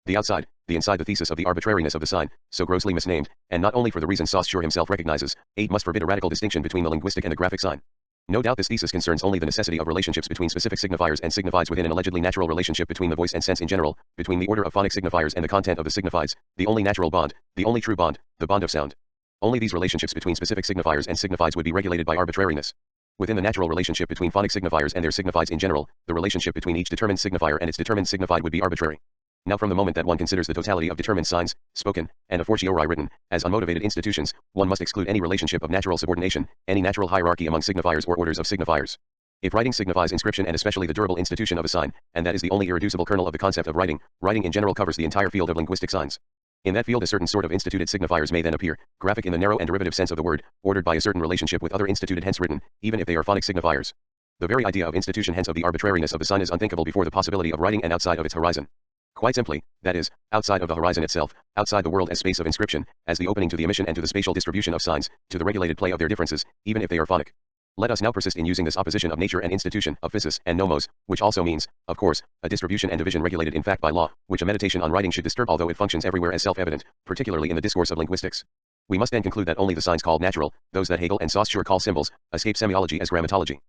The outside, the inside, the thesis of the arbitrariness of the sign, so grossly misnamed, and not only for the reason Saussure himself recognizes, 8 must forbid a radical distinction between the linguistic and the graphic sign. No doubt this thesis concerns only the necessity of relationships between specific signifiers and signifieds within an allegedly natural relationship between the voice and sense in general, between the order of phonic signifiers and the content of the signifieds, the only natural bond, the only true bond, the bond of sound. Only these relationships between specific signifiers and signifieds would be regulated by arbitrariness. Within the natural relationship between phonic signifiers and their signifieds in general, the relationship between each determined signifier and its determined signified would be arbitrary. Now from the moment that one considers the totality of determined signs, spoken, and a fortiori written, as unmotivated institutions, one must exclude any relationship of natural subordination, any natural hierarchy among signifiers or orders of signifiers. If writing signifies inscription and especially the durable institution of a sign, and that is the only irreducible kernel of the concept of writing, writing in general covers the entire field of linguistic signs. In that field a certain sort of instituted signifiers may then appear, graphic in the narrow and derivative sense of the word, ordered by a certain relationship with other instituted hence written, even if they are phonic signifiers. The very idea of institution hence of the arbitrariness of the sign is unthinkable before the possibility of writing and outside of its horizon. Quite simply, that is, outside of the horizon itself, outside the world as space of inscription, as the opening to the emission and to the spatial distribution of signs, to the regulated play of their differences, even if they are phonic. Let us now persist in using this opposition of nature and institution, of physis and nomos, which also means, of course, a distribution and division regulated in fact by law, which a meditation on writing should disturb although it functions everywhere as self-evident, particularly in the discourse of linguistics. We must then conclude that only the signs called natural, those that Hegel and Saussure call symbols, escape semiology as grammatology.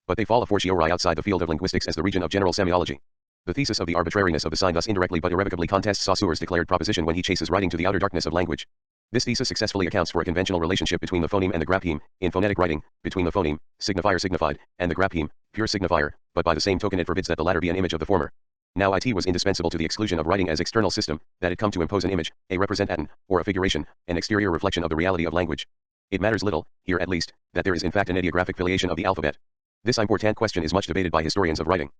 But they fall a fortiori outside the field of linguistics as the region of general semiology. The thesis of the arbitrariness of the sign thus indirectly but irrevocably contests Saussure's declared proposition when he chases writing to the outer darkness of language. This thesis successfully accounts for a conventional relationship between the phoneme and the grapheme, in phonetic writing, between the phoneme, signifier signified, and the grapheme, pure signifier, but by the same token it forbids that the latter be an image of the former. Now it was indispensable to the exclusion of writing as external system, that it come to impose an image, a representation, or a figuration, an exterior reflection of the reality of language. It matters little, here at least, that there is in fact an ideographic filiation of the alphabet. This important question is much debated by historians of writing.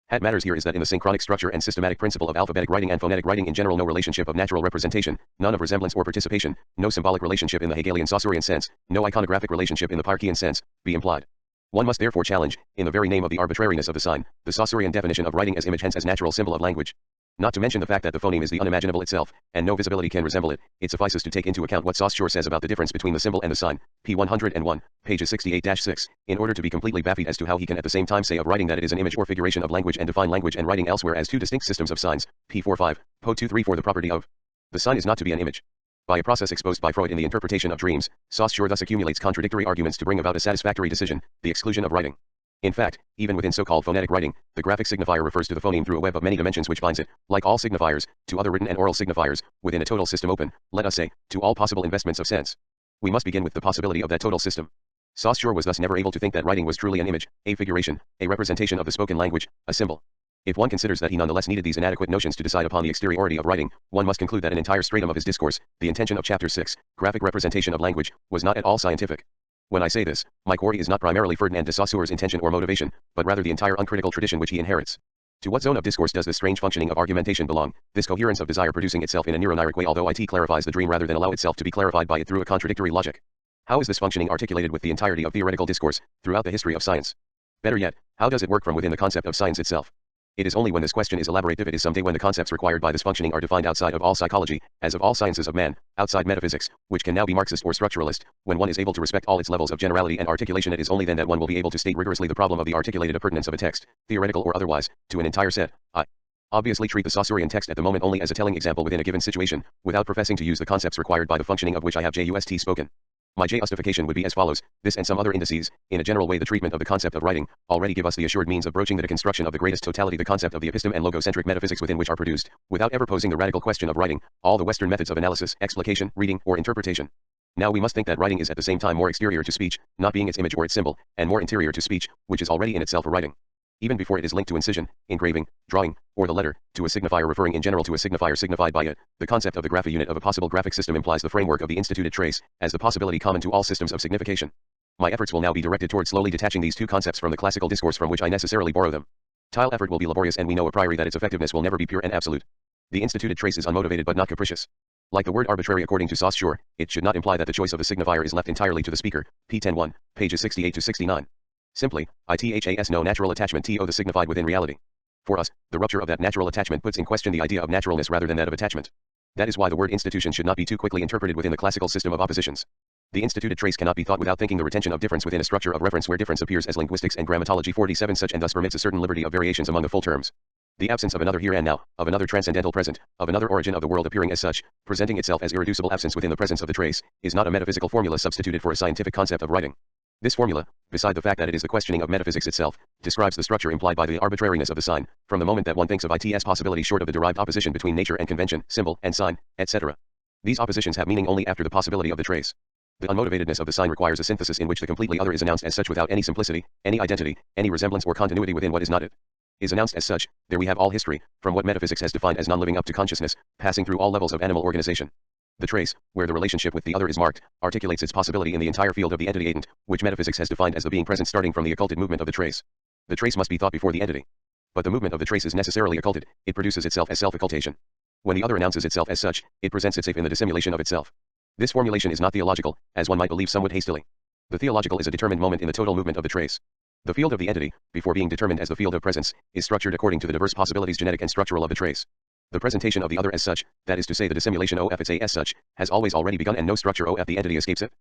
What matters here is that in the synchronic structure and systematic principle of alphabetic writing and phonetic writing in general no relationship of natural representation, none of resemblance or participation, no symbolic relationship in the Hegelian Saussurean sense, no iconographic relationship in the Parkian sense, be implied. One must therefore challenge, in the very name of the arbitrariness of the sign, the Saussurean definition of writing as image hence as natural symbol of language. Not to mention the fact that the phoneme is the unimaginable itself, and no visibility can resemble it, it suffices to take into account what Saussure says about the difference between the symbol and the sign, p. 101, pages 68-6, in order to be completely baffled as to how he can at the same time say of writing that it is an image or figuration of language and define language and writing elsewhere as two distinct systems of signs, p. 45, po. 234 the property of the sign is not to be an image. By a process exposed by Freud in the interpretation of dreams, Saussure thus accumulates contradictory arguments to bring about a satisfactory decision, the exclusion of writing. In fact, even within so-called phonetic writing, the graphic signifier refers to the phoneme through a web of many dimensions which binds it, like all signifiers, to other written and oral signifiers, within a total system open, let us say, to all possible investments of sense. We must begin with the possibility of that total system. Saussure was thus never able to think that writing was truly an image, a figuration, a representation of the spoken language, a symbol. If one considers that he nonetheless needed these inadequate notions to decide upon the exteriority of writing, one must conclude that an entire stratum of his discourse, the intention of chapter 6, graphic representation of language, was not at all scientific. When I say this, my quarry is not primarily Ferdinand de Saussure's intention or motivation, but rather the entire uncritical tradition which he inherits. To what zone of discourse does this strange functioning of argumentation belong, this coherence of desire producing itself in a neuroniric way although it clarifies the dream rather than allow itself to be clarified by it through a contradictory logic? How is this functioning articulated with the entirety of theoretical discourse, throughout the history of science? Better yet, how does it work from within the concept of science itself? It is only when this question is elaborated if it is someday when the concepts required by this functioning are defined outside of all psychology, as of all sciences of man, outside metaphysics, which can now be Marxist or structuralist, when one is able to respect all its levels of generality and articulation it is only then that one will be able to state rigorously the problem of the articulated appurtenance of a text, theoretical or otherwise, to an entire set. I obviously treat the Saussurian text at the moment only as a telling example within a given situation, without professing to use the concepts required by the functioning of which I have just spoken. My justification would be as follows: this and some other indices, in a general way the treatment of the concept of writing, already give us the assured means of broaching the construction of the greatest totality the concept of the episteme and logocentric metaphysics within which are produced, without ever posing the radical question of writing, all the Western methods of analysis, explication, reading, or interpretation. Now we must think that writing is at the same time more exterior to speech, not being its image or its symbol, and more interior to speech, which is already in itself a writing. Even before it is linked to incision, engraving, drawing, or the letter, to a signifier referring in general to a signifier signified by it, the concept of the grapha unit of a possible graphic system implies the framework of the instituted trace, as the possibility common to all systems of signification. My efforts will now be directed toward slowly detaching these two concepts from the classical discourse from which I necessarily borrow them. Tile effort will be laborious and we know a priori that its effectiveness will never be pure and absolute. The instituted trace is unmotivated but not capricious. Like the word arbitrary according to Saussure, it should not imply that the choice of the signifier is left entirely to the speaker, p. 10.1, pages 68-69. Simply, it has no natural attachment to the signified within reality. For us, the rupture of that natural attachment puts in question the idea of naturalness rather than that of attachment. That is why the word institution should not be too quickly interpreted within the classical system of oppositions. The instituted trace cannot be thought without thinking the retention of difference within a structure of reference where difference appears as linguistics and grammatology 47 such and thus permits a certain liberty of variations among the full terms. The absence of another here and now, of another transcendental present, of another origin of the world appearing as such, presenting itself as irreducible absence within the presence of the trace, is not a metaphysical formula substituted for a scientific concept of writing. This formula, beside the fact that it is the questioning of metaphysics itself, describes the structure implied by the arbitrariness of the sign, from the moment that one thinks of it as possibility short of the derived opposition between nature and convention, symbol and sign, etc. These oppositions have meaning only after the possibility of the trace. The unmotivatedness of the sign requires a synthesis in which the completely other is announced as such without any simplicity, any identity, any resemblance or continuity within what is not it. Is announced as such, there we have all history, from what metaphysics has defined as non-living up to consciousness, passing through all levels of animal organization. The trace, where the relationship with the other is marked, articulates its possibility in the entire field of the entity atent, which metaphysics has defined as the being present starting from the occulted movement of the trace. The trace must be thought before the entity. But the movement of the trace is necessarily occulted, it produces itself as self-occultation. When the other announces itself as such, it presents itself in the dissimulation of itself. This formulation is not theological, as one might believe somewhat hastily. The theological is a determined moment in the total movement of the trace. The field of the entity, before being determined as the field of presence, is structured according to the diverse possibilities genetic and structural of the trace. The presentation of the other as such, that is to say the dissimulation of its as such, has always already begun and no structure of the entity escapes it.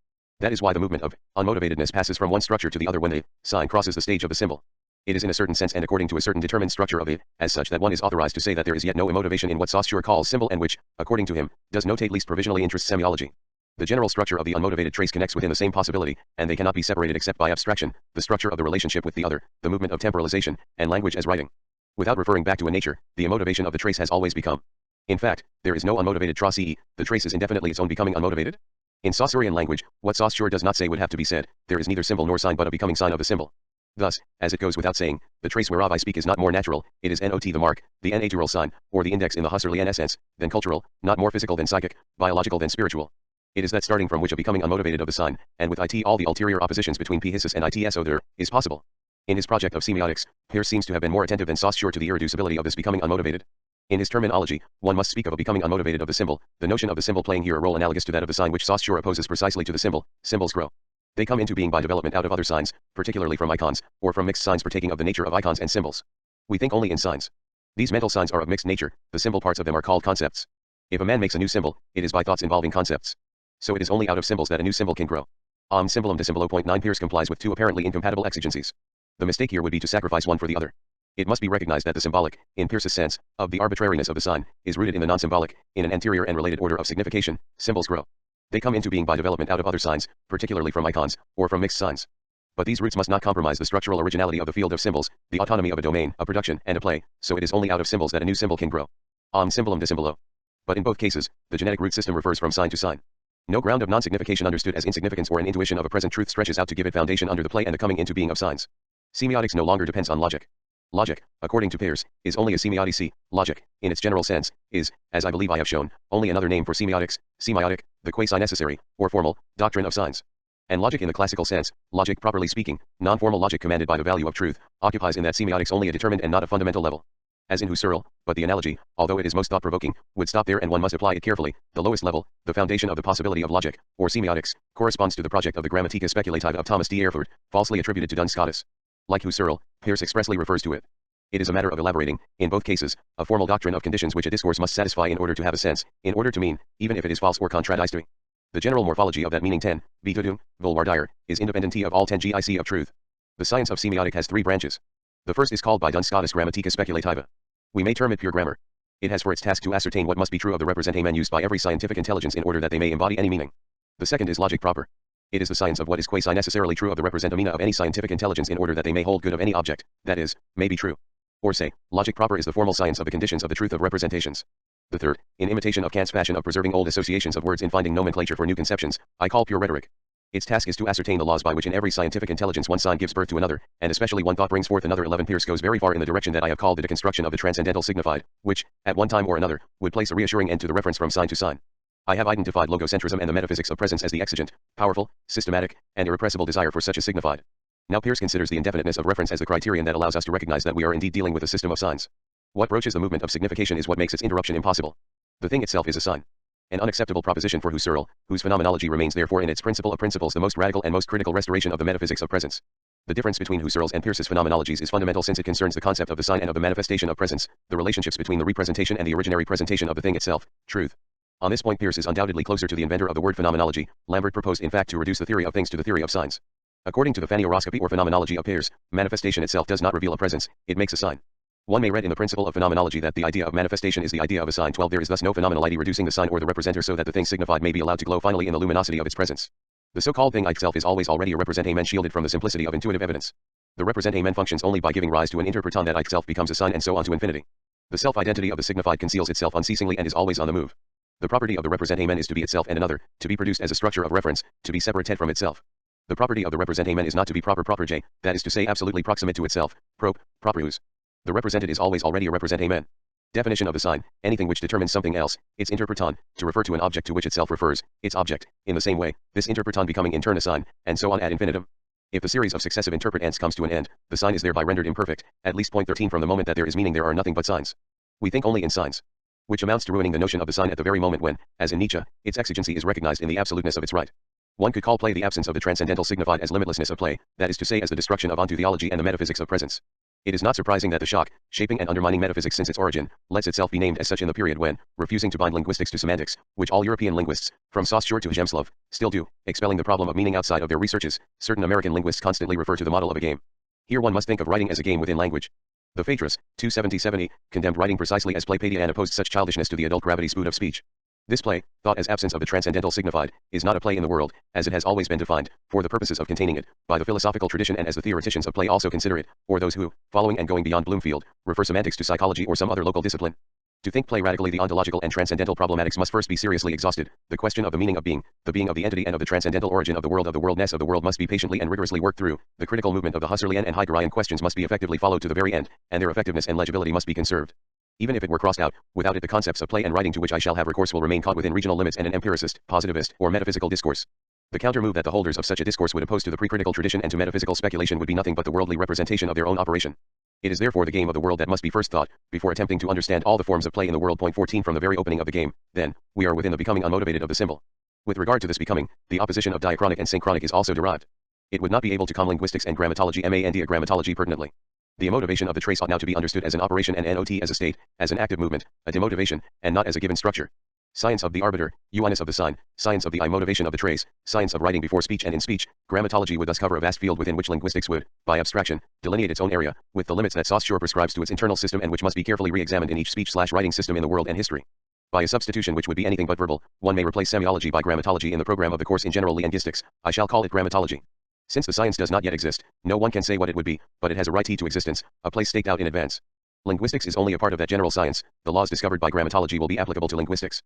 That is why the movement of unmotivatedness passes from one structure to the other when the sign crosses the stage of the symbol. It is in a certain sense and according to a certain determined structure of it, as such that one is authorized to say that there is yet no immotivation in what Saussure calls symbol and which, according to him, does notate least provisionally interest semiology. The general structure of the unmotivated trace connects within the same possibility, and they cannot be separated except by abstraction, the structure of the relationship with the other, the movement of temporalization, and language as writing. Without referring back to a nature, the immotivation of the trace has always become. In fact, there is no unmotivated trace, the trace is indefinitely its own becoming unmotivated. In Saussurean language, what Saussure does not say would have to be said, there is neither symbol nor sign but a becoming sign of the symbol. Thus, as it goes without saying, the trace whereof I speak is not more natural, it is not the mark, the natural sign, or the index in the Husserlian sense, than cultural, not more physical than psychic, biological than spiritual. It is that starting from which a becoming unmotivated of the sign, and with it all the ulterior oppositions between Piscis and its other, is possible. In his project of semiotics, Peirce seems to have been more attentive than Saussure to the irreducibility of this becoming unmotivated. In his terminology, one must speak of a becoming unmotivated of the symbol, the notion of the symbol playing here a role analogous to that of the sign which Saussure opposes precisely to the symbol. Symbols grow. They come into being by development out of other signs, particularly from icons, or from mixed signs partaking of the nature of icons and symbols. We think only in signs. These mental signs are of mixed nature, the symbol parts of them are called concepts. If a man makes a new symbol, it is by thoughts involving concepts. So it is only out of symbols that a new symbol can grow. Symbolum de symbolo. 9 Peirce complies with two apparently incompatible exigencies. The mistake here would be to sacrifice one for the other. It must be recognized that the symbolic, in Peirce's sense, of the arbitrariness of the sign, is rooted in the non-symbolic, in an anterior and related order of signification. Symbols grow. They come into being by development out of other signs, particularly from icons, or from mixed signs. But these roots must not compromise the structural originality of the field of symbols, the autonomy of a domain, a production, and a play, so it is only out of symbols that a new symbol can grow. Symbolum de symbolo. But in both cases, the genetic root system refers from sign to sign. No ground of non-signification understood as insignificance or an intuition of a present truth stretches out to give it foundation under the play and the coming into being of signs. Semiotics no longer depends on logic. Logic, according to Peirce, is only a semiotic. Logic, in its general sense, is, as I believe I have shown, only another name for semiotics, semiotic, the quasi-necessary, or formal, doctrine of signs. And logic in the classical sense, logic properly speaking, non-formal logic commanded by the value of truth, occupies in that semiotics only a determined and not a fundamental level. As in Husserl, but the analogy, although it is most thought-provoking, would stop there and one must apply it carefully. The lowest level, the foundation of the possibility of logic, or semiotics, corresponds to the project of the Grammatica Speculativa of Thomas D. Erfurt, falsely attributed to Duns Scotus. Like Husserl, Peirce expressly refers to it. It is a matter of elaborating, in both cases, a formal doctrine of conditions which a discourse must satisfy in order to have a sense, in order to mean, even if it is false or contradictory. The general morphology of that meaning 10, Betudung, Vulwardire, is independent of all 10 gic of truth. The science of semiotic has three branches. The first is called by Duns Scotus Grammatica Speculativa. We may term it pure grammar. It has for its task to ascertain what must be true of the representamen used by every scientific intelligence in order that they may embody any meaning. The second is logic proper. It is the science of what is quasi-necessarily true of the representamina of any scientific intelligence in order that they may hold good of any object, that is, may be true. Or say, logic proper is the formal science of the conditions of the truth of representations. The third, in imitation of Kant's fashion of preserving old associations of words in finding nomenclature for new conceptions, I call pure rhetoric. Its task is to ascertain the laws by which in every scientific intelligence one sign gives birth to another, and especially one thought brings forth another. 11 Peirce goes very far in the direction that I have called the deconstruction of the transcendental signified, which, at one time or another, would place a reassuring end to the reference from sign to sign. I have identified logocentrism and the metaphysics of presence as the exigent, powerful, systematic, and irrepressible desire for such a signified. Now Peirce considers the indefiniteness of reference as the criterion that allows us to recognize that we are indeed dealing with a system of signs. What broaches the movement of signification is what makes its interruption impossible. The thing itself is a sign. An unacceptable proposition for Husserl, whose phenomenology remains therefore in its principle of principles the most radical and most critical restoration of the metaphysics of presence. The difference between Husserl's and Peirce's phenomenologies is fundamental since it concerns the concept of the sign and of the manifestation of presence, the relationships between the representation and the originary presentation of the thing itself, truth. On this point Peirce is undoubtedly closer to the inventor of the word phenomenology. Lambert proposed in fact to reduce the theory of things to the theory of signs. According to the phanioroscopy or phenomenology of Peirce, manifestation itself does not reveal a presence, it makes a sign. One may read in the principle of phenomenology that the idea of manifestation is the idea of a sign. 12 There is thus no phenomenality reducing the sign or the representer so that the thing signified may be allowed to glow finally in the luminosity of its presence. The so-called thing itself is always already a representamen shielded from the simplicity of intuitive evidence. The representamen functions only by giving rise to an interpreton that itself becomes a sign and so on to infinity. The self-identity of the signified conceals itself unceasingly and is always on the move. The property of the representamen is to be itself and another, to be produced as a structure of reference, to be separated from itself. The property of the representamen is not to be proper j, that is to say absolutely proximate to itself, proprius. The represented is always already a representamen. Definition of the sign, anything which determines something else, its interpreton, to refer to an object to which itself refers, its object, in the same way, this interpreton becoming in turn a sign, and so on ad infinitum. If the series of successive interpretants comes to an end, the sign is thereby rendered imperfect, at least point 13 from the moment that there is meaning there are nothing but signs. We think only in signs. Which amounts to ruining the notion of the sign at the very moment when, as in Nietzsche, its exigency is recognized in the absoluteness of its right. One could call play the absence of the transcendental signified as limitlessness of play, that is to say as the destruction of onto theology and the metaphysics of presence. It is not surprising that the shock, shaping and undermining metaphysics since its origin, lets itself be named as such in the period when, refusing to bind linguistics to semantics, which all European linguists, from Saussure to Hjelmslöv, still do, expelling the problem of meaning outside of their researches, certain American linguists constantly refer to the model of a game. Here one must think of writing as a game within language. The Phaedrus, 270 condemned writing precisely as playpedia and opposed such childishness to the adult gravity spood of speech. This play, thought as absence of the transcendental signified, is not a play in the world, as it has always been defined, for the purposes of containing it, by the philosophical tradition and as the theoreticians of play also consider it, or those who, following and going beyond Bloomfield, refer semantics to psychology or some other local discipline. To think play radically the ontological and transcendental problematics must first be seriously exhausted. The question of the meaning of being, the being of the entity and of the transcendental origin of the worldness of the world must be patiently and rigorously worked through. The critical movement of the Husserlian and Heideggerian questions must be effectively followed to the very end, and their effectiveness and legibility must be conserved. Even if it were crossed out, without it the concepts of play and writing to which I shall have recourse will remain caught within regional limits and an empiricist, positivist, or metaphysical discourse. The counter-move that the holders of such a discourse would oppose to the pre-critical tradition and to metaphysical speculation would be nothing but the worldly representation of their own operation. It is therefore the game of the world that must be first thought, before attempting to understand all the forms of play in the world. Point 14 From the very opening of the game, then, we are within the becoming unmotivated of the symbol. With regard to this becoming, the opposition of diachronic and synchronic is also derived. It would not be able to come linguistics and grammatology and grammatology pertinently. The immotivation of the trace ought now to be understood as an operation and not as a state, as an active movement, a demotivation, and not as a given structure. Science of the arbiter, uiness of the sign, science of the immotivation of the trace, science of writing before speech and in speech, grammatology would thus cover a vast field within which linguistics would, by abstraction, delineate its own area, with the limits that Saussure prescribes to its internal system and which must be carefully re-examined in each speech/writing system in the world and history. By a substitution which would be anything but verbal, one may replace semiology by grammatology in the program of the course in general linguistics. I shall call it grammatology. Since the science does not yet exist, no one can say what it would be, but it has a right to existence, a place staked out in advance. Linguistics is only a part of that general science. The laws discovered by grammatology will be applicable to linguistics.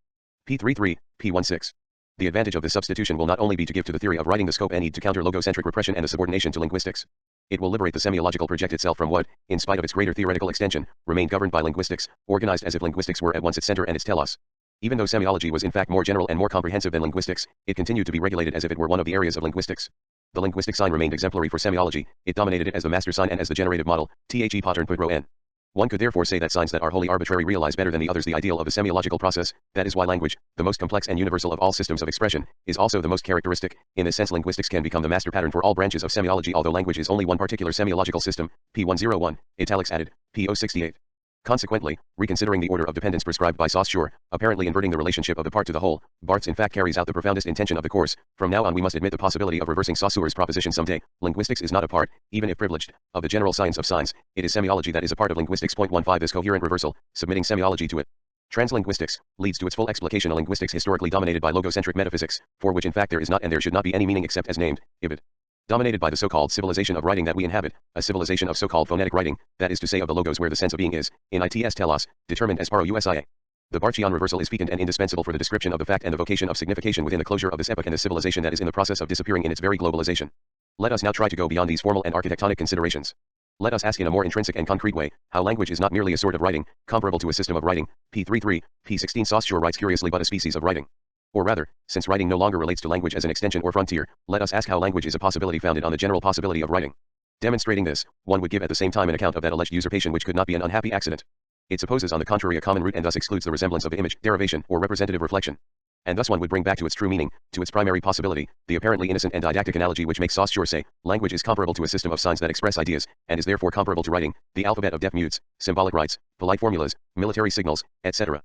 P33, P16. The advantage of this substitution will not only be to give to the theory of writing the scope and need to counter logocentric repression and the subordination to linguistics. It will liberate the semiological project itself from what, in spite of its greater theoretical extension, remained governed by linguistics, organized as if linguistics were at once its center and its telos. Even though semiology was in fact more general and more comprehensive than linguistics, it continued to be regulated as if it were one of the areas of linguistics. The linguistic sign remained exemplary for semiology, it dominated it as the master sign and as the generative model, the pattern putro n. One could therefore say that signs that are wholly arbitrary realize better than the others the ideal of the semiological process. That is why language, the most complex and universal of all systems of expression, is also the most characteristic. In this sense linguistics can become the master pattern for all branches of semiology although language is only one particular semiological system, P101, italics added, P068. Consequently, reconsidering the order of dependence prescribed by Saussure, apparently inverting the relationship of the part to the whole, Barthes in fact carries out the profoundest intention of the course. From now on we must admit the possibility of reversing Saussure's proposition someday. Linguistics is not a part, even if privileged, of the general science of signs. It is semiology that is a part of linguistics. Point 15 This coherent reversal, submitting semiology to it. Translinguistics, leads to its full explication a linguistics historically dominated by logocentric metaphysics, for which in fact there is not and there should not be any meaning except as named, ibid. Dominated by the so-called civilization of writing that we inhabit, a civilization of so-called phonetic writing, that is to say of the logos where the sense of being is, in its telos, determined as paro usia. The Barthian reversal is piquant and indispensable for the description of the fact and the vocation of signification within the closure of this epoch and the civilization that is in the process of disappearing in its very globalization. Let us now try to go beyond these formal and architectonic considerations. Let us ask in a more intrinsic and concrete way, how language is not merely a sort of writing, comparable to a system of writing, P33, P16 Saussure writes curiously but a species of writing. Or rather, since writing no longer relates to language as an extension or frontier, let us ask how language is a possibility founded on the general possibility of writing. Demonstrating this, one would give at the same time an account of that alleged usurpation which could not be an unhappy accident. It supposes on the contrary a common root and thus excludes the resemblance of image, derivation, or representative reflection. And thus one would bring back to its true meaning, to its primary possibility, the apparently innocent and didactic analogy which makes Saussure say, language is comparable to a system of signs that express ideas, and is therefore comparable to writing, the alphabet of deaf mutes, symbolic rites, polite formulas, military signals, etc.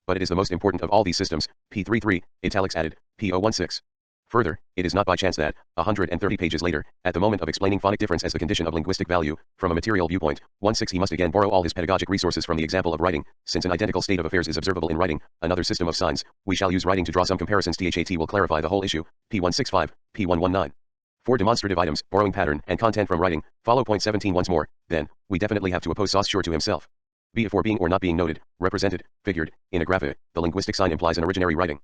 But it is the most important of all these systems, P33, italics added, P016. Further, it is not by chance that, 130 pages later, at the moment of explaining phonic difference as the condition of linguistic value, from a material viewpoint, 160 must again borrow all his pedagogic resources from the example of writing. Since an identical state of affairs is observable in writing, another system of signs, we shall use writing to draw some comparisons. THAT will clarify the whole issue. P165, P119. For demonstrative items, borrowing pattern and content from writing, follow point 17 once more, then, we definitely have to oppose Saussure to himself. Be it for being or not being noted, represented, figured, in a graphe, the linguistic sign implies an originary writing.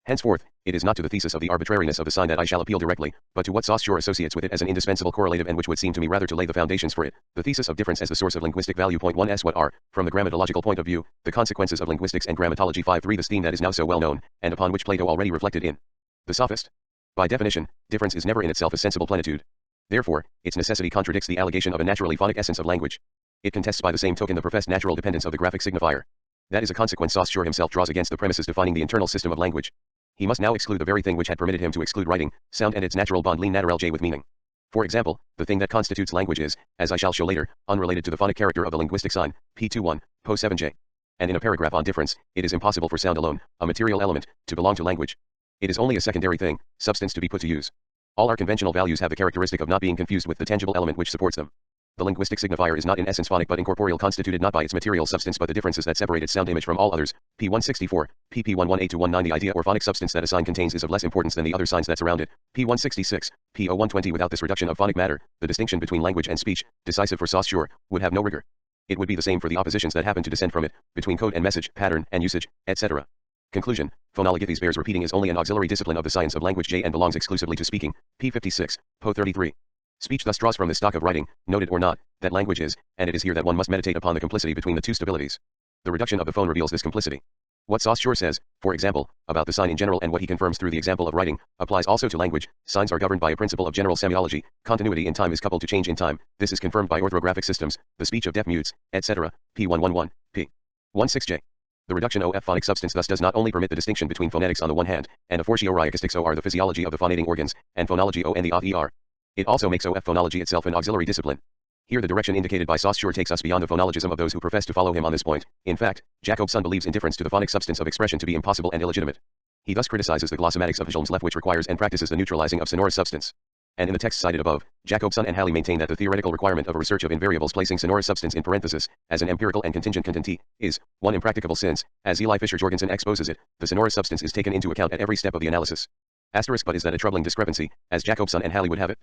Henceforth, it is not to the thesis of the arbitrariness of the sign that I shall appeal directly, but to what Saussure associates with it as an indispensable correlative and which would seem to me rather to lay the foundations for it, the thesis of difference as the source of linguistic value. Point 1s What are, from the grammatological point of view, the consequences of linguistics and grammatology? 5.3 The theme that is now so well known, and upon which Plato already reflected in the Sophist. By definition, difference is never in itself a sensible plenitude. Therefore, its necessity contradicts the allegation of a naturally phonic essence of language. It contests by the same token the professed natural dependence of the graphic signifier. That is a consequence Saussure himself draws against the premises defining the internal system of language. He must now exclude the very thing which had permitted him to exclude writing, sound and its natural bond lien naturel j with meaning. For example, the thing that constitutes language is, as I shall show later, unrelated to the phonic character of the linguistic sign, P21, Po 7j. And in a paragraph on difference, it is impossible for sound alone, a material element, to belong to language. It is only a secondary thing, substance to be put to use. All our conventional values have the characteristic of not being confused with the tangible element which supports them. The linguistic signifier is not in essence phonic but incorporeal, constituted not by its material substance but the differences that separate its sound image from all others. P164, pp118-19 The idea or phonic substance that a sign contains is of less importance than the other signs that surround it. P166, P0120 Without this reduction of phonic matter, the distinction between language and speech, decisive for Saussure, would have no rigor. It would be the same for the oppositions that happen to descend from it, between code and message, pattern and usage, etc. Conclusion. Phonology bears repeating is only an auxiliary discipline of the science of language J and belongs exclusively to speaking. P56, Po 33. Speech thus draws from the stock of writing, noted or not, that language is, and it is here that one must meditate upon the complicity between the two stabilities. The reduction of the phone reveals this complicity. What Saussure says, for example, about the sign in general and what he confirms through the example of writing, applies also to language. Signs are governed by a principle of general semiology. Continuity in time is coupled to change in time. This is confirmed by orthographic systems, the speech of deaf mutes, etc. P111, P16J. The reduction of phonic substance thus does not only permit the distinction between phonetics on the one hand, and aphoresioreiacistics are the physiology of the phonating organs, and phonology and the er. It also makes phonology itself an auxiliary discipline. Here the direction indicated by Saussure takes us beyond the phonologism of those who profess to follow him on this point. In fact, Jacobson believes indifference to the phonic substance of expression to be impossible and illegitimate. He thus criticizes the glossomatics of Helm's left which requires and practices the neutralizing of sonorous substance. And in the text cited above, Jacobson and Halley maintain that the theoretical requirement of a research of invariables placing sonorous substance in parenthesis, as an empirical and contingent content is, one impracticable since, as Eli Fisher-Jorgensen exposes it, the sonorous substance is taken into account at every step of the analysis. But is that a troubling discrepancy, as Jacobson and Halley would have it?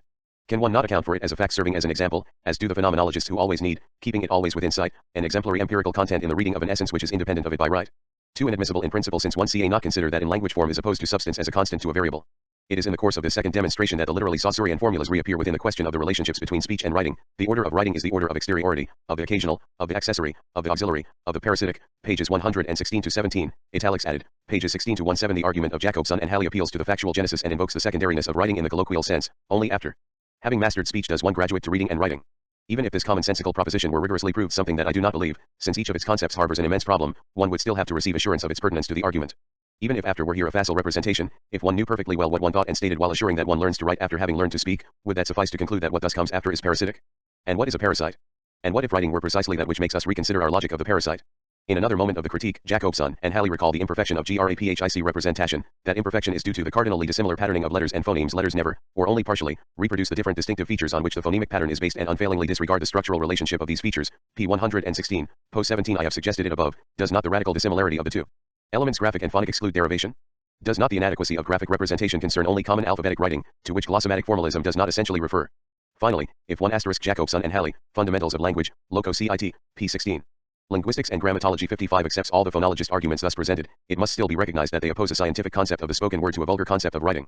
Can one not account for it as a fact serving as an example, as do the phenomenologists who always need, keeping it always within sight, an exemplary empirical content in the reading of an essence which is independent of it by right? Too inadmissible in principle since one ca not consider that in language form is opposed to substance as a constant to a variable. It is in the course of this second demonstration that the literally Saussurian formulas reappear within the question of the relationships between speech and writing. The order of writing is the order of exteriority, of the occasional, of the accessory, of the auxiliary, of the parasitic, pages 116-17, italics added, pages 16-17 The argument of Jacobson and Halley appeals to the factual genesis and invokes the secondariness of writing in the colloquial sense, only after having mastered speech does one graduate to reading and writing. Even if this commonsensical proposition were rigorously proved, something that I do not believe, since each of its concepts harbors an immense problem, one would still have to receive assurance of its pertinence to the argument. Even if after were here a facile representation, if one knew perfectly well what one thought and stated while assuring that one learns to write after having learned to speak, would that suffice to conclude that what thus comes after is parasitic? And what is a parasite? And what if writing were precisely that which makes us reconsider our logic of the parasite? In another moment of the critique, Jacobson and Halley recall the imperfection of graphic representation. That imperfection is due to the cardinally dissimilar patterning of letters and phonemes. Letters never, or only partially, reproduce the different distinctive features on which the phonemic pattern is based and unfailingly disregard the structural relationship of these features. P116, Po 17 I have suggested it above. Does not the radical dissimilarity of the two elements graphic and phonic exclude derivation? Does not the inadequacy of graphic representation concern only common alphabetic writing, to which glossomatic formalism does not essentially refer? Finally, if one asterisk Jacobson and Halley, Fundamentals of Language, Loco CIT, P16. Linguistics and Grammatology 55 accepts all the phonologist arguments thus presented, it must still be recognized that they oppose a scientific concept of the spoken word to a vulgar concept of writing.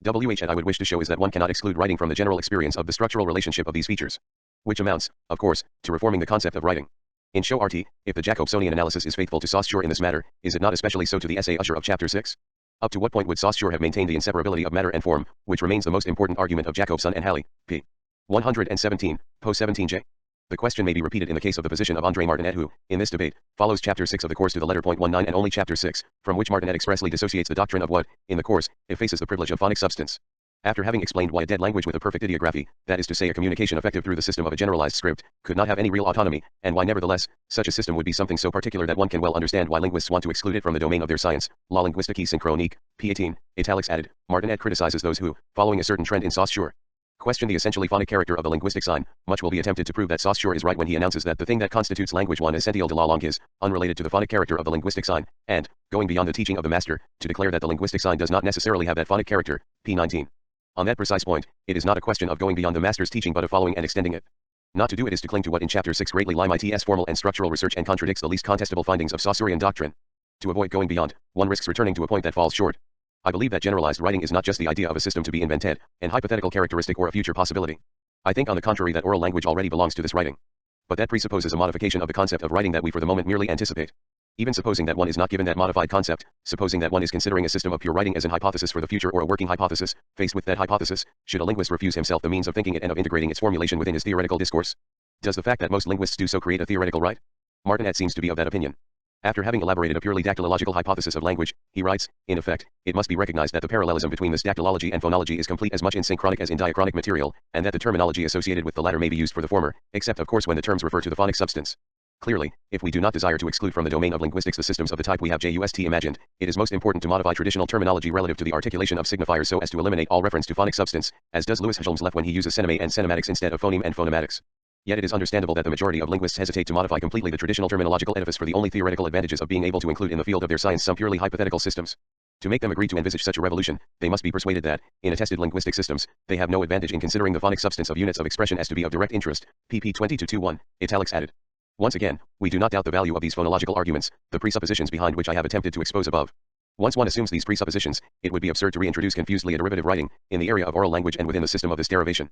What I would wish to show is that one cannot exclude writing from the general experience of the structural relationship of these features. Which amounts, of course, to reforming the concept of writing. In show RT, if the Jacobsonian analysis is faithful to Saussure in this matter, is it not especially so to the essay Usher of chapter 6? Up to what point would Saussure have maintained the inseparability of matter and form, which remains the most important argument of Jacobson and Halley, p. 117, Po 17j? The question may be repeated in the case of the position of André Martinet who, in this debate, follows chapter 6 of the course to the letter. 19 and only chapter 6, from which Martinet expressly dissociates the doctrine of what, in the course, effaces the privilege of phonic substance. After having explained why a dead language with a perfect ideography, that is to say a communication effective through the system of a generalized script, could not have any real autonomy, and why nevertheless, such a system would be something so particular that one can well understand why linguists want to exclude it from the domain of their science, La linguistique synchronique, p18, italics added, Martinet criticizes those who, following a certain trend in Saussure, question the essentially phonic character of the linguistic sign. Much will be attempted to prove that Saussure is right when he announces that the thing that constitutes language one essentiel de la langue is, unrelated to the phonic character of the linguistic sign, and, going beyond the teaching of the master, to declare that the linguistic sign does not necessarily have that phonic character, p19. On that precise point, it is not a question of going beyond the master's teaching but of following and extending it. Not to do it is to cling to what in Chapter 6 greatly limits formal and structural research and contradicts the least contestable findings of Saussurean doctrine. To avoid going beyond, one risks returning to a point that falls short. I believe that generalized writing is not just the idea of a system to be invented, an hypothetical characteristic or a future possibility. I think on the contrary that oral language already belongs to this writing. But that presupposes a modification of the concept of writing that we for the moment merely anticipate. Even supposing that one is not given that modified concept, supposing that one is considering a system of pure writing as an hypothesis for the future or a working hypothesis, faced with that hypothesis, should a linguist refuse himself the means of thinking it and of integrating its formulation within his theoretical discourse? Does the fact that most linguists do so create a theoretical right? Martinet seems to be of that opinion. After having elaborated a purely dactylological hypothesis of language, he writes, in effect, it must be recognized that the parallelism between this dactylology and phonology is complete as much in synchronic as in diachronic material, and that the terminology associated with the latter may be used for the former, except of course when the terms refer to the phonic substance. Clearly, if we do not desire to exclude from the domain of linguistics the systems of the type we have just imagined, it is most important to modify traditional terminology relative to the articulation of signifiers so as to eliminate all reference to phonic substance, as does Louis Helmsleft when he uses synemy and cinematics instead of phoneme and phonematics. Yet it is understandable that the majority of linguists hesitate to modify completely the traditional terminological edifice for the only theoretical advantages of being able to include in the field of their science some purely hypothetical systems. To make them agree to envisage such a revolution, they must be persuaded that, in attested linguistic systems, they have no advantage in considering the phonic substance of units of expression as to be of direct interest, pp 22-21, italics added. Once again, we do not doubt the value of these phonological arguments, the presuppositions behind which I have attempted to expose above. Once one assumes these presuppositions, it would be absurd to reintroduce confusedly a derivative writing, in the area of oral language and within the system of this derivation.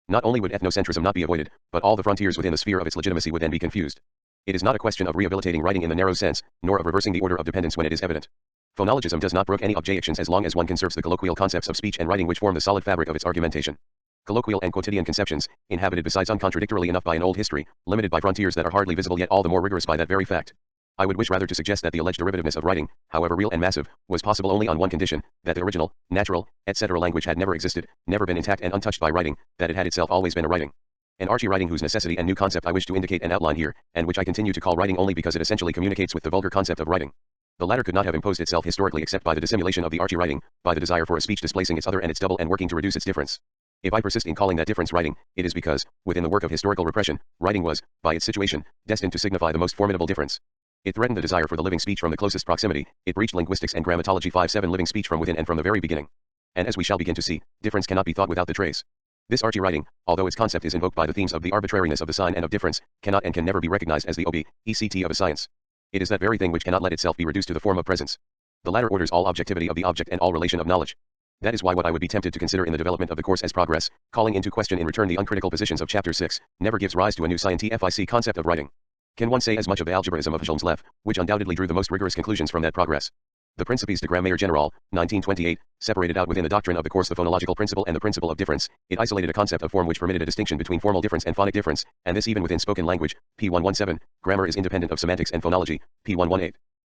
Not only would ethnocentrism not be avoided, but all the frontiers within the sphere of its legitimacy would then be confused. It is not a question of rehabilitating writing in the narrow sense, nor of reversing the order of dependence when it is evident. Phonologism does not brook any objections as long as one conserves the colloquial concepts of speech and writing which form the solid fabric of its argumentation. Colloquial and quotidian conceptions, inhabited besides uncontradictorily enough by an old history, limited by frontiers that are hardly visible yet all the more rigorous by that very fact. I would wish rather to suggest that the alleged derivativeness of writing, however real and massive, was possible only on one condition, that the original, natural, etc. language had never existed, never been intact and untouched by writing, that it had itself always been a writing. An archy writing whose necessity and new concept I wish to indicate and outline here, and which I continue to call writing only because it essentially communicates with the vulgar concept of writing. The latter could not have imposed itself historically except by the dissimulation of the archy writing, by the desire for a speech displacing its other and its double and working to reduce its difference. If I persist in calling that difference writing, it is because, within the work of historical repression, writing was, by its situation, destined to signify the most formidable difference. It threatened the desire for the living speech from the closest proximity, it breached linguistics and grammatology 5-7 living speech from within and from the very beginning. And as we shall begin to see, difference cannot be thought without the trace. This archy writing, although its concept is invoked by the themes of the arbitrariness of the sign and of difference, cannot and can never be recognized as the object of a science. It is that very thing which cannot let itself be reduced to the form of presence. The latter orders all objectivity of the object and all relation of knowledge. That is why what I would be tempted to consider in the development of the course as progress, calling into question in return the uncritical positions of Chapter 6, never gives rise to a new scientific concept of writing. Can one say as much of the algebraism of Helmsleft, which undoubtedly drew the most rigorous conclusions from that progress? The Principes de Grammaire Générale, 1928, separated out within the doctrine of the course the phonological principle and the principle of difference. It isolated a concept of form which permitted a distinction between formal difference and phonic difference, and this even within spoken language, p117, grammar is independent of semantics and phonology, p118.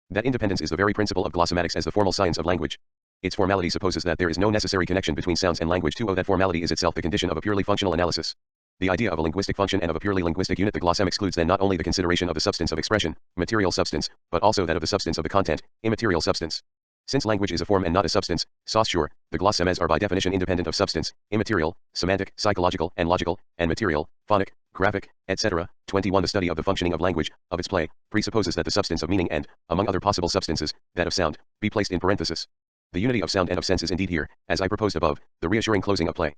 That independence is the very principle of glossomatics as the formal science of language. Its formality supposes that there is no necessary connection between sounds and language. That formality is itself the condition of a purely functional analysis. The idea of a linguistic function and of a purely linguistic unit. The glossem excludes then not only the consideration of the substance of expression, material substance, but also that of the substance of the content, immaterial substance. Since language is a form and not a substance, Saussure, the glossemes are by definition independent of substance, immaterial, semantic, psychological, and logical, and material, phonic, graphic, etc. 21 The study of the functioning of language, of its play, presupposes that the substance of meaning and, among other possible substances, that of sound, be placed in parenthesis. The unity of sound and of sense is indeed here, as I proposed above, the reassuring closing of play.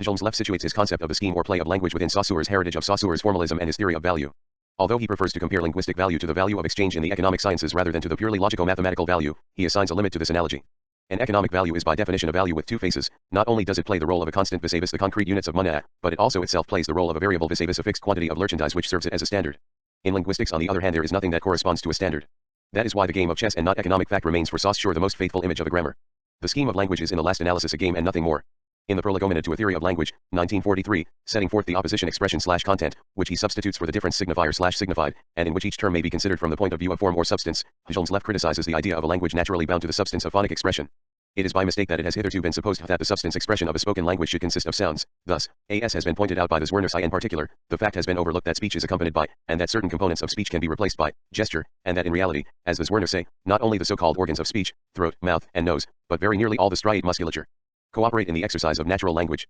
Helmsleft situates his concept of the scheme or play of language within Saussure's heritage of Saussure's formalism and his theory of value. Although he prefers to compare linguistic value to the value of exchange in the economic sciences rather than to the purely logico-mathematical value, he assigns a limit to this analogy. An economic value is by definition a value with two faces. Not only does it play the role of a constant vis-a-vis the concrete units of money, but it also itself plays the role of a variable vis-a-vis a fixed quantity of merchandise which serves it as a standard. In linguistics, on the other hand, there is nothing that corresponds to a standard. That is why the game of chess and not economic fact remains for Saussure the most faithful image of a grammar. The scheme of language is in the last analysis a game and nothing more. In the Prolegomena to a Theory of Language, 1943, setting forth the opposition expression/content, which he substitutes for the difference signifier/signified, and in which each term may be considered from the point of view of form or substance, Helmsleft criticizes the idea of a language naturally bound to the substance of phonic expression. It is by mistake that it has hitherto been supposed that the substance expression of a spoken language should consist of sounds. Thus, as has been pointed out by the Zwerner in particular, the fact has been overlooked that speech is accompanied by, and that certain components of speech can be replaced by, gesture, and that in reality, as the Zwerner say, not only the so-called organs of speech, throat, mouth, and nose, but very nearly all the striate musculature, cooperate in the exercise of natural language.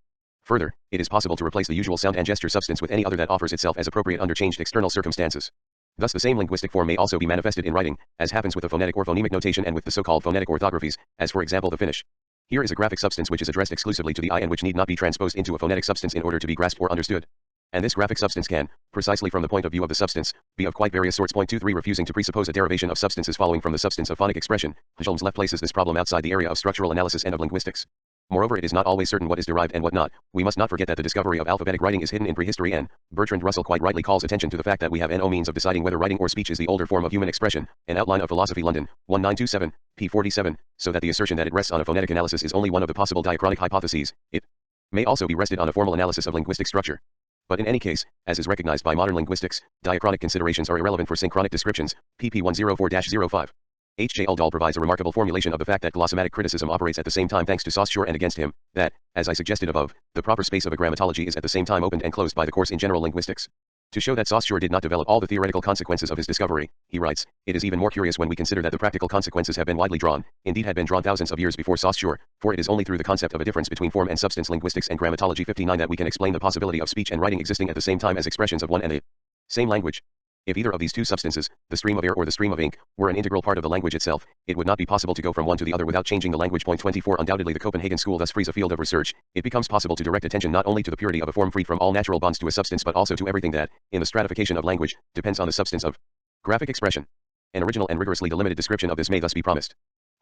Further, it is possible to replace the usual sound and gesture substance with any other that offers itself as appropriate under changed external circumstances. Thus the same linguistic form may also be manifested in writing, as happens with the phonetic or phonemic notation and with the so-called phonetic orthographies, as for example the Finnish. Here is a graphic substance which is addressed exclusively to the eye and which need not be transposed into a phonetic substance in order to be grasped or understood. And this graphic substance can, precisely from the point of view of the substance, be of quite various sorts. 23 Refusing to presuppose a derivation of substances following from the substance of phonic expression, Holmes left places this problem outside the area of structural analysis and of linguistics. Moreover, it is not always certain what is derived and what not. We must not forget that the discovery of alphabetic writing is hidden in prehistory, and Bertrand Russell quite rightly calls attention to the fact that we have no means of deciding whether writing or speech is the older form of human expression. An Outline of Philosophy, London, 1927, p. 47, so that the assertion that it rests on a phonetic analysis is only one of the possible diachronic hypotheses. It may also be rested on a formal analysis of linguistic structure. But in any case, as is recognized by modern linguistics, diachronic considerations are irrelevant for synchronic descriptions, pp. 104-05. H. J. Uldall provides a remarkable formulation of the fact that glossomatic criticism operates at the same time thanks to Saussure and against him, that, as I suggested above, the proper space of a grammatology is at the same time opened and closed by the course in general linguistics. To show that Saussure did not develop all the theoretical consequences of his discovery, he writes, it is even more curious when we consider that the practical consequences have been widely drawn, indeed had been drawn thousands of years before Saussure, for it is only through the concept of a difference between form and substance linguistics and grammatology 59 that we can explain the possibility of speech and writing existing at the same time as expressions of one and the same language. If either of these two substances, the stream of air or the stream of ink, were an integral part of the language itself, it would not be possible to go from one to the other without changing the language. 24 Undoubtedly the Copenhagen school thus frees a field of research. It becomes possible to direct attention not only to the purity of a form freed from all natural bonds to a substance but also to everything that, in the stratification of language, depends on the substance of graphic expression. An original and rigorously delimited description of this may thus be promised.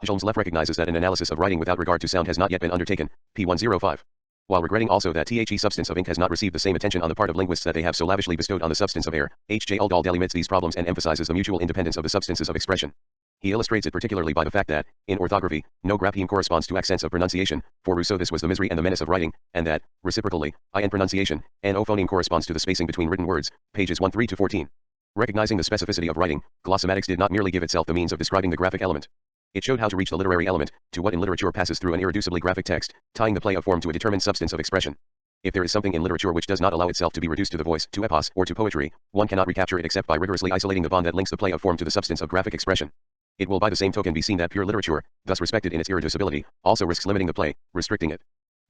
Holmes left recognizes that an analysis of writing without regard to sound has not yet been undertaken, p. 105. While regretting also that the substance of ink has not received the same attention on the part of linguists that they have so lavishly bestowed on the substance of air, H. J. Uldall delimits these problems and emphasizes the mutual independence of the substances of expression. He illustrates it particularly by the fact that, in orthography, no grapheme corresponds to accents of pronunciation, for Rousseau this was the misery and the menace of writing, and that, reciprocally, in pronunciation, an phoneme corresponds to the spacing between written words, pages 13-14. Recognizing the specificity of writing, glossomatics did not merely give itself the means of describing the graphic element. It showed how to reach the literary element, to what in literature passes through an irreducibly graphic text, tying the play of form to a determined substance of expression. If there is something in literature which does not allow itself to be reduced to the voice, to epos, or to poetry, one cannot recapture it except by rigorously isolating the bond that links the play of form to the substance of graphic expression. It will by the same token be seen that pure literature, thus respected in its irreducibility, also risks limiting the play, restricting it.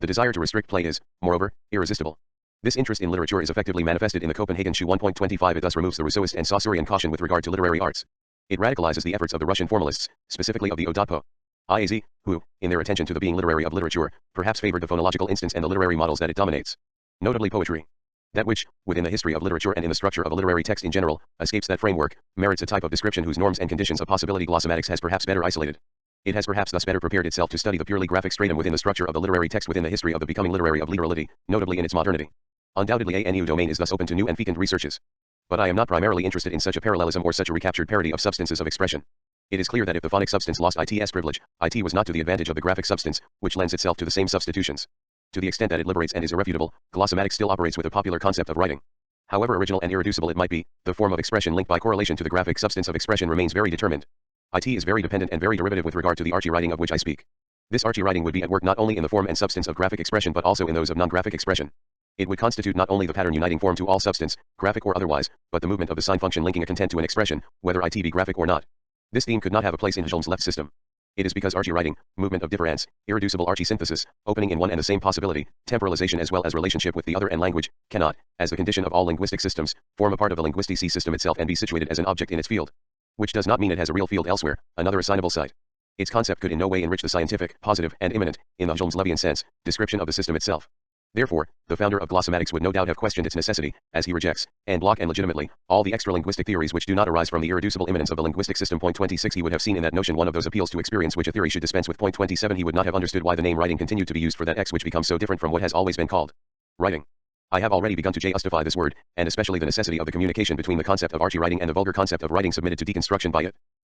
The desire to restrict play is, moreover, irresistible. This interest in literature is effectively manifested in the Copenhagen Shoe 1.25. It thus removes the Rousseauist and Saussurian caution with regard to literary arts. It radicalizes the efforts of the Russian formalists, specifically of the Odadpo IAZ, who, in their attention to the being literary of literature, perhaps favored the phonological instance and the literary models that it dominates. Notably poetry. That which, within the history of literature and in the structure of a literary text in general, escapes that framework, merits a type of description whose norms and conditions of possibility glossomatics has perhaps better isolated. It has perhaps thus better prepared itself to study the purely graphic stratum within the structure of the literary text within the history of the becoming literary of literality, notably in its modernity. Undoubtedly a new domain is thus open to new and fecund researches. But I am not primarily interested in such a parallelism or such a recaptured parody of substances of expression. It is clear that if the phonic substance lost its privilege, it was not to the advantage of the graphic substance, which lends itself to the same substitutions. To the extent that it liberates and is irrefutable, glossomatics still operates with a popular concept of writing. However original and irreducible it might be, the form of expression linked by correlation to the graphic substance of expression remains very determined. It is very dependent and very derivative with regard to the archie writing of which I speak. This archie writing would be at work not only in the form and substance of graphic expression but also in those of non-graphic expression. It would constitute not only the pattern uniting form to all substance, graphic or otherwise, but the movement of the sign function linking a content to an expression, whether it be graphic or not. This theme could not have a place in Holmes' left system. It is because archie writing, movement of difference, irreducible archie synthesis, opening in one and the same possibility, temporalization as well as relationship with the other and language, cannot, as the condition of all linguistic systems, form a part of the linguistic system itself and be situated as an object in its field. Which does not mean it has a real field elsewhere, another assignable site. Its concept could in no way enrich the scientific, positive, and immanent, in the Holmes-Levian sense, description of the system itself. Therefore, the founder of glossomatics would no doubt have questioned its necessity, as he rejects, en bloc and legitimately, all the extra-linguistic theories which do not arise from the irreducible immanence of the linguistic system. 26 He would have seen in that notion one of those appeals to experience which a theory should dispense with. 27 He would not have understood why the name writing continued to be used for that X which becomes so different from what has always been called writing. I have already begun to justify this word, and especially the necessity of the communication between the concept of archie writing and the vulgar concept of writing submitted to deconstruction by it.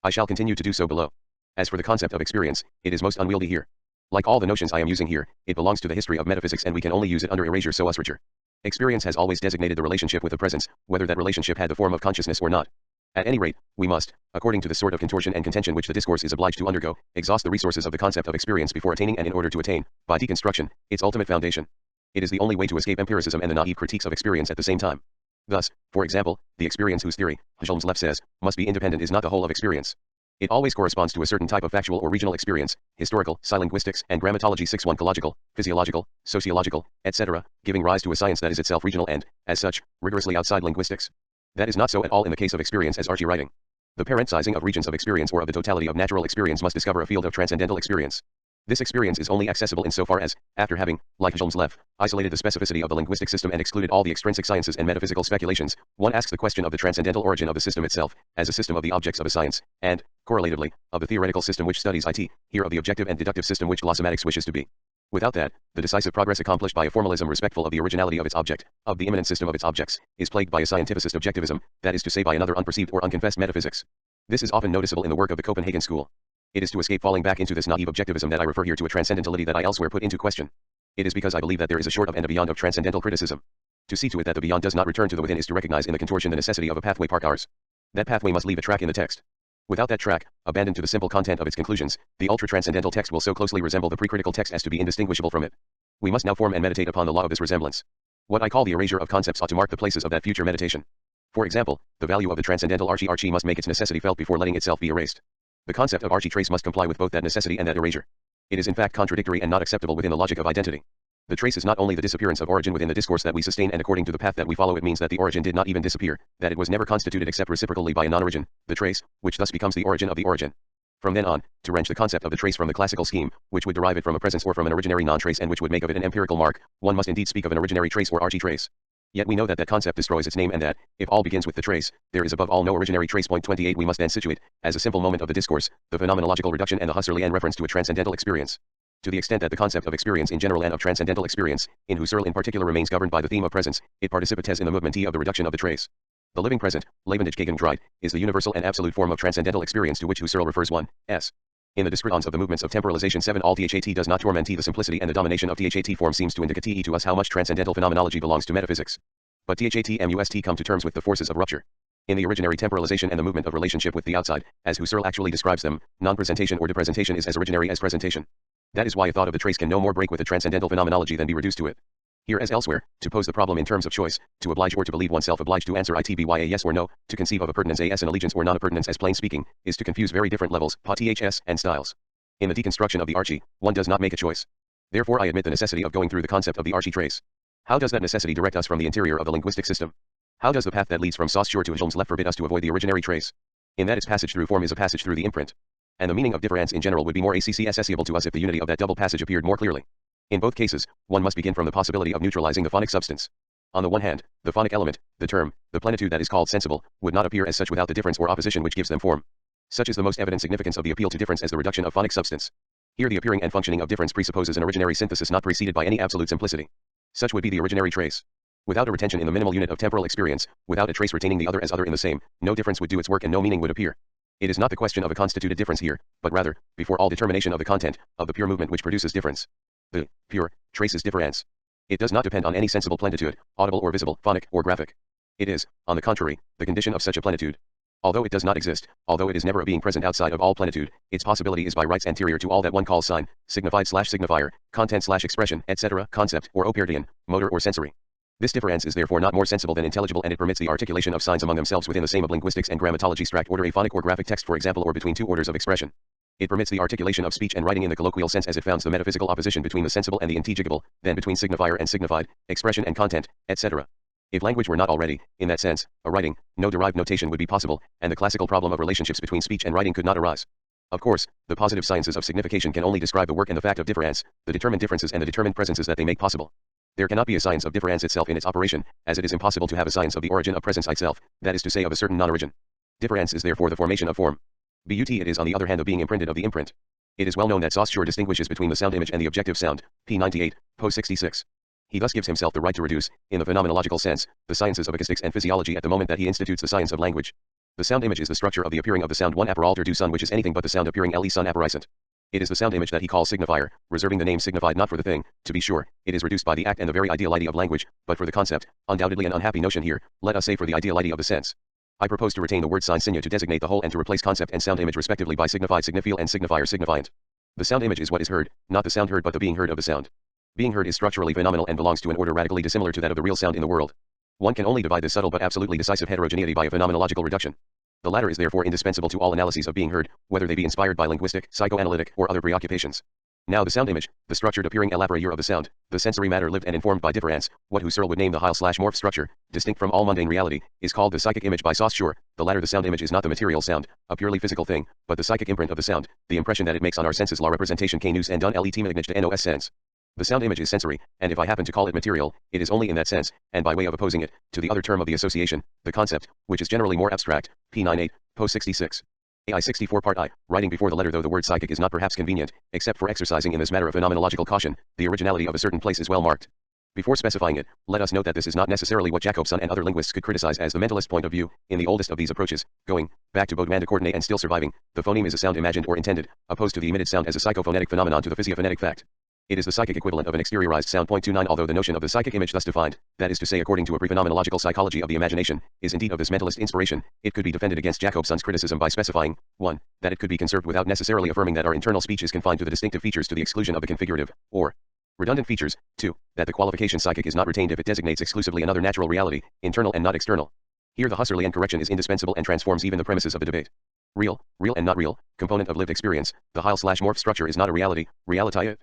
I shall continue to do so below. As for the concept of experience, it is most unwieldy here. Like all the notions I am using here, it belongs to the history of metaphysics and we can only use it under erasure so usrature. Experience has always designated the relationship with the presence, whether that relationship had the form of consciousness or not. At any rate, we must, according to the sort of contortion and contention which the discourse is obliged to undergo, exhaust the resources of the concept of experience before attaining and in order to attain, by deconstruction, its ultimate foundation. It is the only way to escape empiricism and the naive critiques of experience at the same time. Thus, for example, the experience whose theory, Helm's Left says, must be independent is not the whole of experience. It always corresponds to a certain type of factual or regional experience, historical, psilinguistics, and grammatology 6.1 ecological, physiological, sociological, etc., giving rise to a science that is itself regional and, as such, rigorously outside linguistics. That is not so at all in the case of experience as Archie writing. The parenthesizing of regions of experience or of the totality of natural experience must discover a field of transcendental experience. This experience is only accessible insofar as, after having, like Helm's Left, isolated the specificity of the linguistic system and excluded all the extrinsic sciences and metaphysical speculations, one asks the question of the transcendental origin of the system itself, as a system of the objects of a science, and, correlatively, of the theoretical system which studies it, here of the objective and deductive system which glossomatics wishes to be. Without that, the decisive progress accomplished by a formalism respectful of the originality of its object, of the immanent system of its objects, is plagued by a scientificist objectivism, that is to say by another unperceived or unconfessed metaphysics. This is often noticeable in the work of the Copenhagen school. It is to escape falling back into this naive objectivism that I refer here to a transcendentality that I elsewhere put into question. It is because I believe that there is a short of and a beyond of transcendental criticism. To see to it that the beyond does not return to the within is to recognize in the contortion the necessity of a pathway park ours. That pathway must leave a track in the text. Without that track, abandoned to the simple content of its conclusions, the ultra-transcendental text will so closely resemble the pre-critical text as to be indistinguishable from it. We must now form and meditate upon the law of this resemblance. What I call the erasure of concepts ought to mark the places of that future meditation. For example, the value of the transcendental Archie must make its necessity felt before letting itself be erased. The concept of Archie trace must comply with both that necessity and that erasure. It is in fact contradictory and not acceptable within the logic of identity. The trace is not only the disappearance of origin within the discourse that we sustain, and according to the path that we follow it means that the origin did not even disappear, that it was never constituted except reciprocally by a non-origin, the trace, which thus becomes the origin of the origin. From then on, to wrench the concept of the trace from the classical scheme, which would derive it from a presence or from an originary non-trace and which would make of it an empirical mark, one must indeed speak of an originary trace or Archie trace. Yet we know that that concept destroys its name and that, if all begins with the trace, there is above all no originary trace. Point 28 We must then situate, as a simple moment of the discourse, the phenomenological reduction and the Husserlian reference to a transcendental experience. To the extent that the concept of experience in general and of transcendental experience, in Husserl in particular remains governed by the theme of presence, it participates in the movement of the reduction of the trace. The living present, lebendig Gegenwart, is the universal and absolute form of transcendental experience to which Husserl refers 1s. In the discretance of the movements of temporalization 7 all That does not torment the simplicity and the domination of That form seems to indicate to us how much transcendental phenomenology belongs to metaphysics. But That must come to terms with the forces of rupture. In the originary temporalization and the movement of relationship with the outside, as Husserl actually describes them, non-presentation or depresentation is as originary as presentation. That is why a thought of the trace can no more break with the transcendental phenomenology than be reduced to it. Here as elsewhere, to pose the problem in terms of choice, to oblige or to believe oneself obliged to answer it by a yes or no, to conceive of appurtenance as an allegiance or non-appurtenance as plain speaking, is to confuse very different levels, ths, and styles. In the deconstruction of the Archie, one does not make a choice. Therefore I admit the necessity of going through the concept of the Archie trace. How does that necessity direct us from the interior of the linguistic system? How does the path that leads from Saussure to Helm's Left forbid us to avoid the originary trace? In that its passage through form is a passage through the imprint. And the meaning of difference in general would be more accessible to us if the unity of that double passage appeared more clearly. In both cases, one must begin from the possibility of neutralizing the phonic substance. On the one hand, the phonic element, the term, the plenitude that is called sensible, would not appear as such without the difference or opposition which gives them form. Such is the most evident significance of the appeal to difference as the reduction of phonic substance. Here the appearing and functioning of difference presupposes an originary synthesis not preceded by any absolute simplicity. Such would be the originary trace. Without a retention in the minimal unit of temporal experience, without a trace retaining the other as other in the same, no difference would do its work and no meaning would appear. It is not the question of a constituted difference here, but rather, before all determination of the content, of the pure movement which produces difference. The pure trace is difference. It does not depend on any sensible plenitude, audible or visible, phonic or graphic. It is, on the contrary, the condition of such a plenitude. Although it does not exist, although it is never a being present outside of all plenitude, its possibility is by rights anterior to all that one calls sign, signified/signifier, content/expression, etc., concept, or opertian, motor or sensory. This difference is therefore not more sensible than intelligible, and it permits the articulation of signs among themselves within the same of linguistics and grammatology strict order, a phonic or graphic text for example, or between two orders of expression. It permits the articulation of speech and writing in the colloquial sense as it founds the metaphysical opposition between the sensible and the intelligible, then between signifier and signified, expression and content, etc. If language were not already, in that sense, a writing, no derived notation would be possible, and the classical problem of relationships between speech and writing could not arise. Of course, the positive sciences of signification can only describe the work and the fact of difference, the determined differences and the determined presences that they make possible. There cannot be a science of difference itself in its operation, as it is impossible to have a science of the origin of presence itself, that is to say of a certain non-origin. Difference is therefore the formation of form. But it is on the other hand of being imprinted of the imprint. It is well known that Saussure distinguishes between the sound image and the objective sound, p. 98, pose 66. He thus gives himself the right to reduce, in the phenomenological sense, the sciences of acoustics and physiology at the moment that he institutes the science of language. The sound image is the structure of the appearing of the sound 1 apparalter du son, which is anything but the sound appearing le son apparisant. It is the sound image that he calls signifier, reserving the name signified not for the thing, to be sure, it is reduced by the act and the very ideality of language, but for the concept, undoubtedly an unhappy notion here, let us say for the ideality of the sense. I propose to retain the word sign signa to designate the whole and to replace concept and sound image respectively by signified, signifial, and signifier, signifiant. The sound image is what is heard, not the sound heard but the being heard of the sound. Being heard is structurally phenomenal and belongs to an order radically dissimilar to that of the real sound in the world. One can only divide this subtle but absolutely decisive heterogeneity by a phenomenological reduction. The latter is therefore indispensable to all analyses of being heard, whether they be inspired by linguistic, psychoanalytic, or other preoccupations. Now the sound image, the structured appearing elaborate of the sound, the sensory matter lived and informed by difference, what Husserl would name the Heil/morph structure, distinct from all mundane reality, is called the psychic image by Saussure. The latter, the sound image, is not the material sound, a purely physical thing, but the psychic imprint of the sound, the impression that it makes on our senses, la representation que nous en donne l'étimage de nos sens. The sound image is sensory, and if I happen to call it material, it is only in that sense, and by way of opposing it, to the other term of the association, the concept, which is generally more abstract, p. 98, post 66. AI 64 part I, writing before the letter. Though the word psychic is not perhaps convenient, except for exercising in this matter of phenomenological caution, the originality of a certain place is well marked. Before specifying it, let us note that this is not necessarily what Jacobson and other linguists could criticize as the mentalist point of view. In the oldest of these approaches, going back to Baudouin de Courtenay and still surviving, the phoneme is a sound imagined or intended, opposed to the emitted sound as a psychophonetic phenomenon to the physiophonetic fact. It is the psychic equivalent of an exteriorized sound. 29. Although the notion of the psychic image thus defined, that is to say according to a pre-phenomenological psychology of the imagination, is indeed of this mentalist inspiration, it could be defended against Jacobson's criticism by specifying, 1. That it could be conserved without necessarily affirming that our internal speech is confined to the distinctive features to the exclusion of the configurative, or redundant features. 2. That the qualification psychic is not retained if it designates exclusively another natural reality, internal and not external. Here the Husserlian correction is indispensable and transforms even the premises of the debate. Real and not real, component of lived experience, the Heil/morph structure is not a reality, realitae.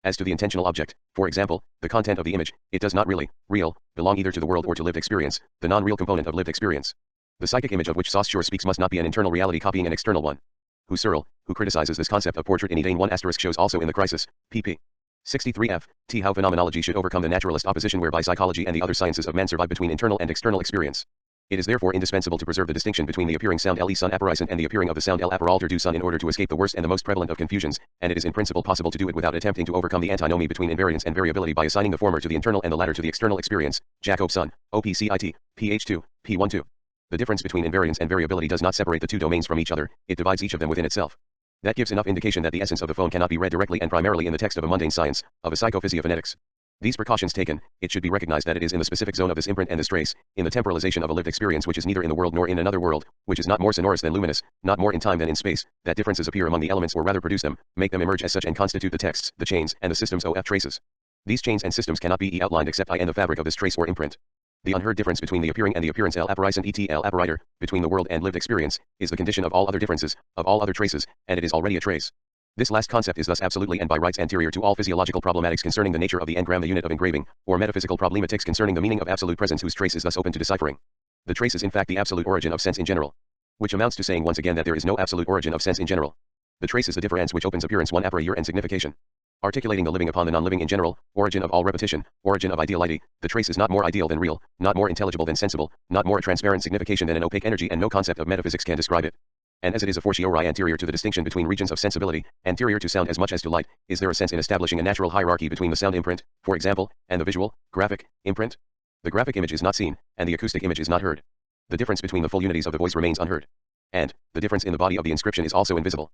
As to the intentional object, for example, the content of the image, it does not really, real, belong either to the world or to lived experience, the non-real component of lived experience. The psychic image of which Saussure speaks must not be an internal reality copying an external one. Husserl, who criticizes this concept of portrait in Ideen 1 * shows also in the Crisis, pp. 63f, t how phenomenology should overcome the naturalist opposition whereby psychology and the other sciences of man survive between internal and external experience. It is therefore indispensable to preserve the distinction between the appearing sound le son apparisant and the appearing of the sound l apparalter du son in order to escape the worst and the most prevalent of confusions, and it is in principle possible to do it without attempting to overcome the antinomy between invariance and variability by assigning the former to the internal and the latter to the external experience. Jacobson, OPCIT, ph2, p12. The difference between invariance and variability does not separate the two domains from each other, it divides each of them within itself. That gives enough indication that the essence of the phone cannot be read directly and primarily in the text of a mundane science, of a psychophysiophonetics. These precautions taken, it should be recognized that it is in the specific zone of this imprint and this trace, in the temporalization of a lived experience which is neither in the world nor in another world, which is not more sonorous than luminous, not more in time than in space, that differences appear among the elements or rather produce them, make them emerge as such and constitute the texts, the chains, and the systems of traces. These chains and systems cannot be outlined except in the fabric of this trace or imprint. The unheard difference between the appearing and the appearance l apparisant et l apparator, between the world and lived experience, is the condition of all other differences, of all other traces, and it is already a trace. This last concept is thus absolutely and by rights anterior to all physiological problematics concerning the nature of the engram, the unit of engraving, or metaphysical problematics concerning the meaning of absolute presence whose trace is thus open to deciphering. The trace is in fact the absolute origin of sense in general. Which amounts to saying once again that there is no absolute origin of sense in general. The trace is the difference which opens appearance one apparire and signification. Articulating the living upon the non-living in general, origin of all repetition, origin of ideality, the trace is not more ideal than real, not more intelligible than sensible, not more a transparent signification than an opaque energy, and no concept of metaphysics can describe it. And as it is a fortiori anterior to the distinction between regions of sensibility, anterior to sound as much as to light, is there a sense in establishing a natural hierarchy between the sound imprint, for example, and the visual, graphic, imprint? The graphic image is not seen, and the acoustic image is not heard. The difference between the full unities of the voice remains unheard. And the difference in the body of the inscription is also invisible.